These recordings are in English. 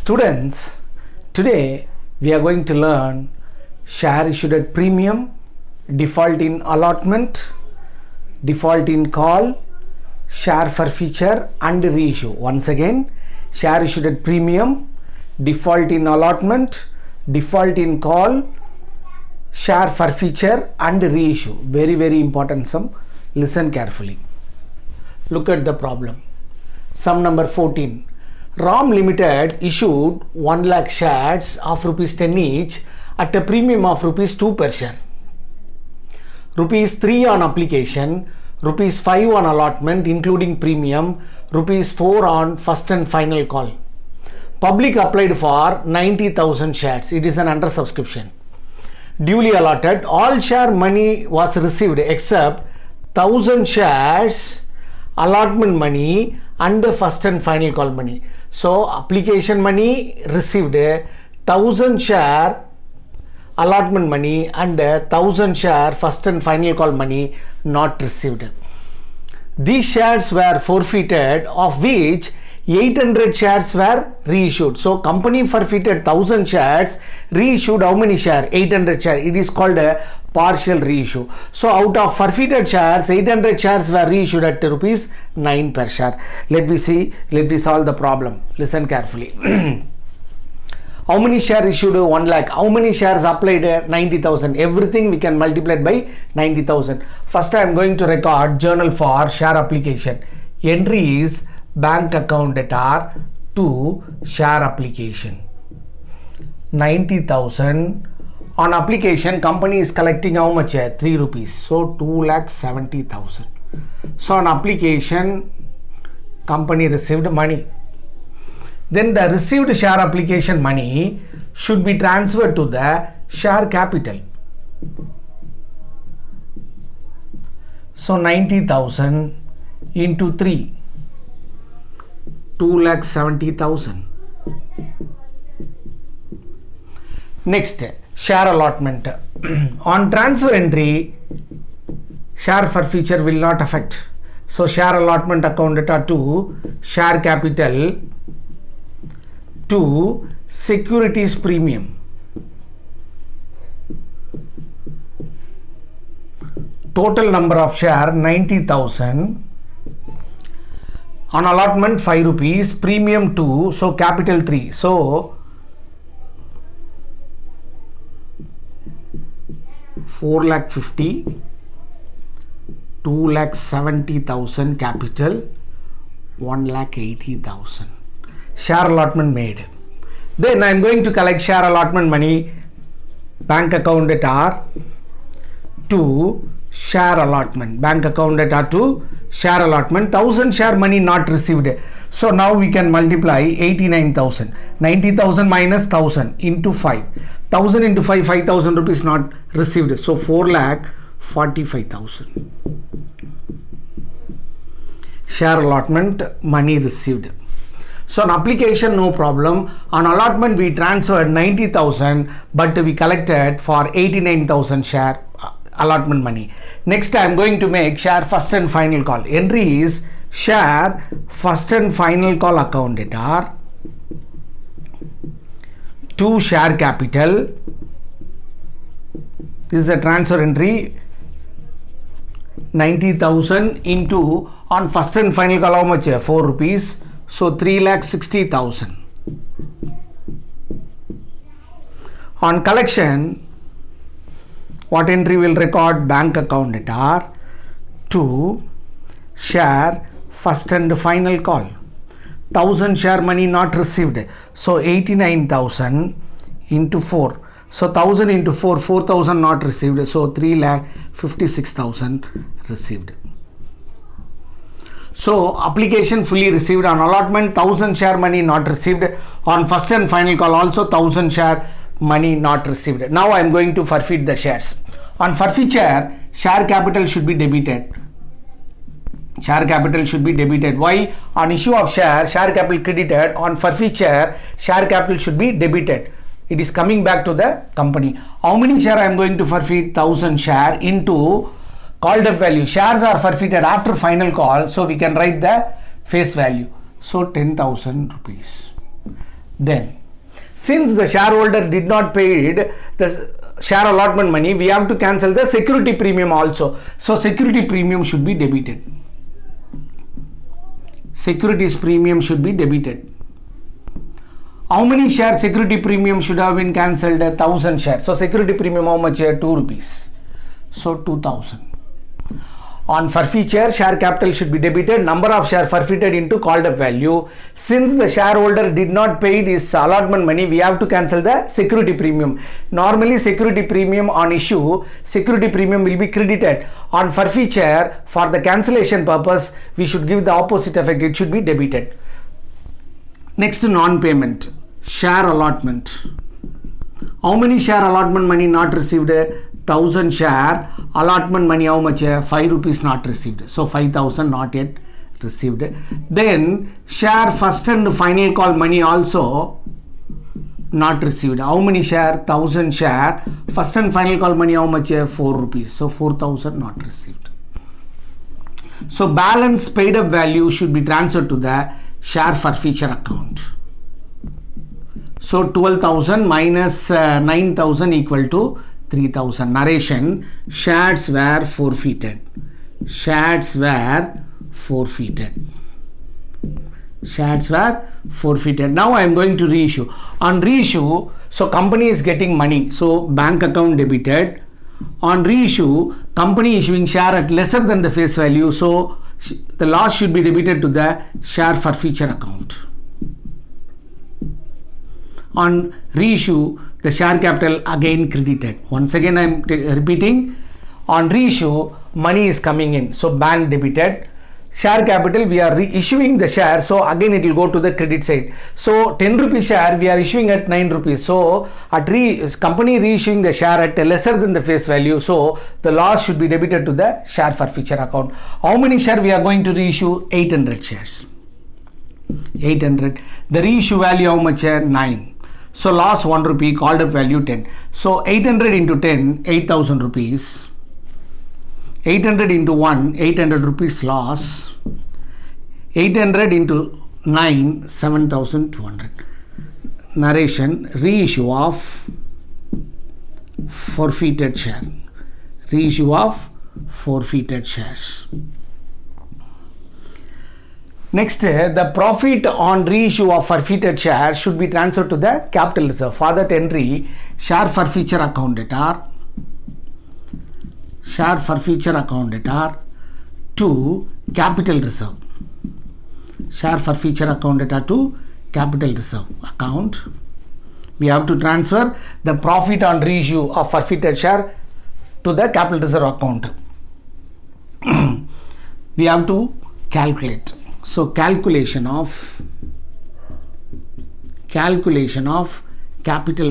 Students, today we are going to learn share issued at premium, default in allotment, default in call, share forfeiture and reissue. Once again, share issued at premium, default in allotment, default in call, share forfeiture and reissue. Very important sum. Listen carefully. Look at the problem. Sum number 14. ROM Limited issued 1 lakh shares of rupees 10 each at a premium of rupees 2 per share. Rupees 3 on application, rupees 5 on allotment including premium, rupees 4 on first and final call. Public applied for 90,000 shares. It is an under subscription. Duly allotted. All share money was received except 1,000 shares allotment money and first and final call money. So application money received, 1,000 share allotment money and 1,000 share first and final call money not received. These shares were forfeited, of which 800 shares were reissued. So company forfeited 1,000 shares, reissued how many shares? 800 shares. It is called a partial reissue. So out of forfeited shares, 800 shares were reissued at rupees 9 per share. Let me solve the problem. Listen carefully. How many shares issued? 1 lakh. How many shares applied? 90,000. Everything we can multiply by 90,000. First I am going to record journal for share application. Entry is bank account data to share application. 90,000 on application. Company is collecting how much? 3 rupees. So 2,70,000. So on application company received money. Then the received share application money should be transferred to the share capital. So 90,000 into 3, 2,70,000. Next, share allotment. On transfer entry, share forfeiture will not affect. So share allotment account data to share capital to securities premium. Total number of share 90,000. On allotment 5 rupees, premium 2, so capital 3. So 4,50,000, 2,70,000 capital, 1,80,000. Share allotment made. Then I am going to collect share allotment money, bank account data to share allotment. Bank account data to share allotment. 1,000 share money not received. So now we can multiply 89,000. 90,000 minus 1,000 into 5. 1,000 into 5, 5,000 rupees not received. So 4,45,000. Share allotment money received. So on application no problem. On allotment we transferred 90,000 but we collected for 89,000 share allotment money. Next I am going to make share first and final call. Entry is share first and final call account data to share capital. This is a transfer entry. 90,000 into on first and final call how much? 4 rupees. So 3,60,000. On collection, what entry will record? Bank account data to share first and final call. 1,000 share money not received. So 89,000 into 4. So 1,000 into 4, 4,000 not received. So 3,56,000 received. So application fully received. On allotment 1,000 share money not received. On first and final call also 1,000 share money not received. Now I am going to forfeit the shares. On forfeiture, share capital should be debited. Share capital should be debited. Why? On issue of share capital credited. On forfeiture, share capital should be debited. It is coming back to the company. How many share I am going to forfeit? 1,000 share into called up value. Shares are forfeited after final call, so we can write the face value. So 10,000 rupees. Then, since the shareholder did not paid the share allotment money, we have to cancel the security premium also. So security premium should be debited. Securities premium should be debited. How many shares security premium should have been cancelled? 1000 shares. So security premium how much? 2 rupees. So 2000. On forfeiture, share capital should be debited, number of share forfeited into called up value. Since the shareholder did not pay his allotment money, we have to cancel the security premium. Normally security premium on issue, security premium will be credited. On forfeiture, for the cancellation purpose, we should give the opposite effect, it should be debited. Next, non-payment, share allotment. How many share allotment money not received? 1000 share allotment money, how much? 5 rupees not received. So 5000 not yet received. Then share first and final call money also not received. How many share? 1000 share first and final call money, how much? 4 rupees. So 4000 not received. So balance paid up value should be transferred to the share forfeiture account. So 12,000 minus 9,000 equal to 3,000. Narration: shares were forfeited. Shares were forfeited. Shares were forfeited. Now I am going to reissue. On reissue, so company is getting money. So bank account debited. On reissue, company issuing share at lesser than the face value. So the loss should be debited to the share forfeiture account. On reissue, the share capital again credited. Once again I am repeating, on reissue money is coming in, so bank debited. Share capital, we are reissuing the share, so again it will go to the credit side. So 10 rupees share we are issuing at 9 rupees. So at company reissuing the share at lesser than the face value, so the loss should be debited to the share forfeiture account. How many share we are going to reissue? 800 shares. 800. The reissue value how much? 9. So loss 1 rupee, called up value 10. So 800 into 10, 8000 rupees. 800 into 1, 800 rupees loss. 800 into 9, 7200. Narration: reissue of forfeited share. Reissue of forfeited shares. Next, the profit on reissue of forfeited shares should be transferred to the capital reserve. For that entry, share forfeiture account debtor, share forfeiture account debtor to capital reserve. Share forfeiture account debtor to capital reserve account. We have to transfer the profit on reissue of forfeited share to the capital reserve account. We have to calculate. So calculation of capital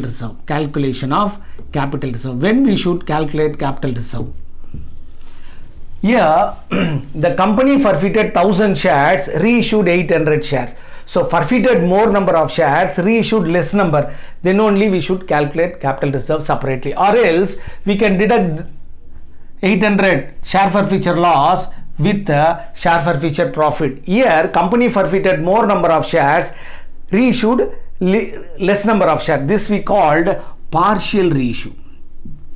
reserve. Calculation of capital reserve. When we should calculate capital reserve? Here the company forfeited 1000 shares, reissued 800 shares. So forfeited more number of shares, reissued less number. Then only we should calculate capital reserve separately. Or else we can deduct 800 share forfeiture loss with the share forfeiture profit. Here company forfeited more number of shares, reissued less number of shares. This we called partial reissue.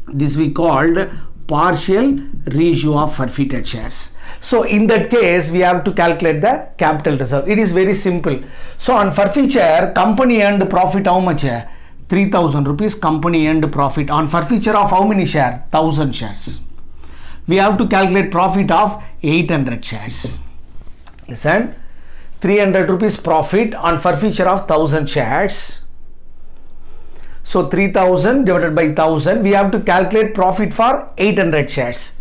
This we called partial reissue of forfeited shares. So in that case we have to calculate the capital reserve. It is very simple. So on forfeiture, company earned profit how much? 3000 rupees company earned profit. On forfeiture of how many shares? 1000 shares. We have to calculate profit of 800 shares. Listen, 300 rupees profit on forfeiture of 1000 shares. So 3000 divided by 1000, we have to calculate profit for 800 shares.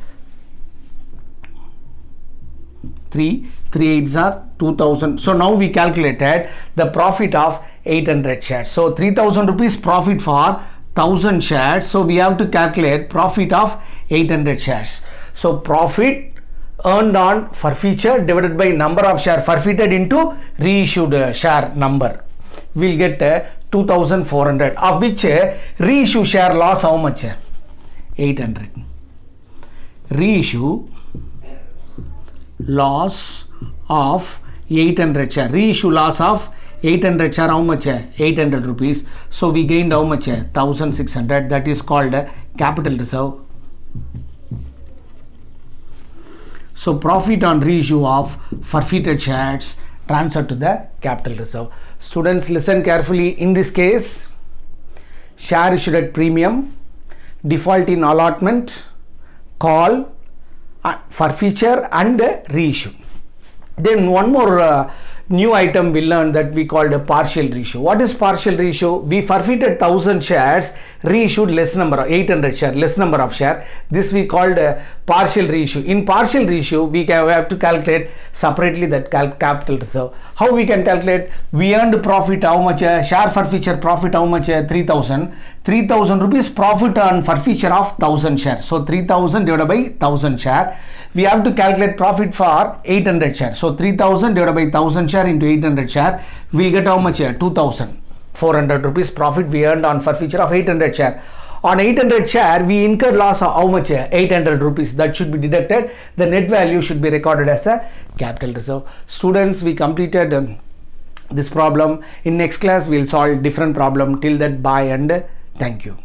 3 8s are 2000. So now we calculated the profit of 800 shares. So 3000 rupees profit for 1000 shares. So we have to calculate profit of 800 shares. So profit earned on forfeiture divided by number of share forfeited into reissued share number. We'll get 2400, of which reissue share loss how much? 800. Reissue loss of 800 share. Reissue loss of 800 share how much? 800 rupees. So we gained how much? 1600. That is called capital reserve. So profit on reissue of forfeited shares transferred to the capital reserve. Students, listen carefully. In this case, share issued at premium, default in allotment, call, forfeiture and reissue. Then one more new item we learned that we called a partial reissue. What is partial reissue? We forfeited 1000 shares, reissued less number of 800 share, less number of share. This we called partial reissue. In partial reissue, we have to calculate separately that capital reserve. How we can calculate? We earned profit how much? Share forfeiture profit how much? 3000. 3000 rupees profit on forfeiture of 1000 share. So 3000 divided by 1000 share. We have to calculate profit for 800 share. So 3000 divided by 1000 share into 800 share. We'll get how much? 2400 rupees profit we earned on forfeiture of 800 share. On 800 share, we incurred loss of how much? 800 rupees. That should be deducted. The net value should be recorded as a capital reserve. Students, we completed this problem. In next class, we'll solve different problem. Till that, bye and thank you.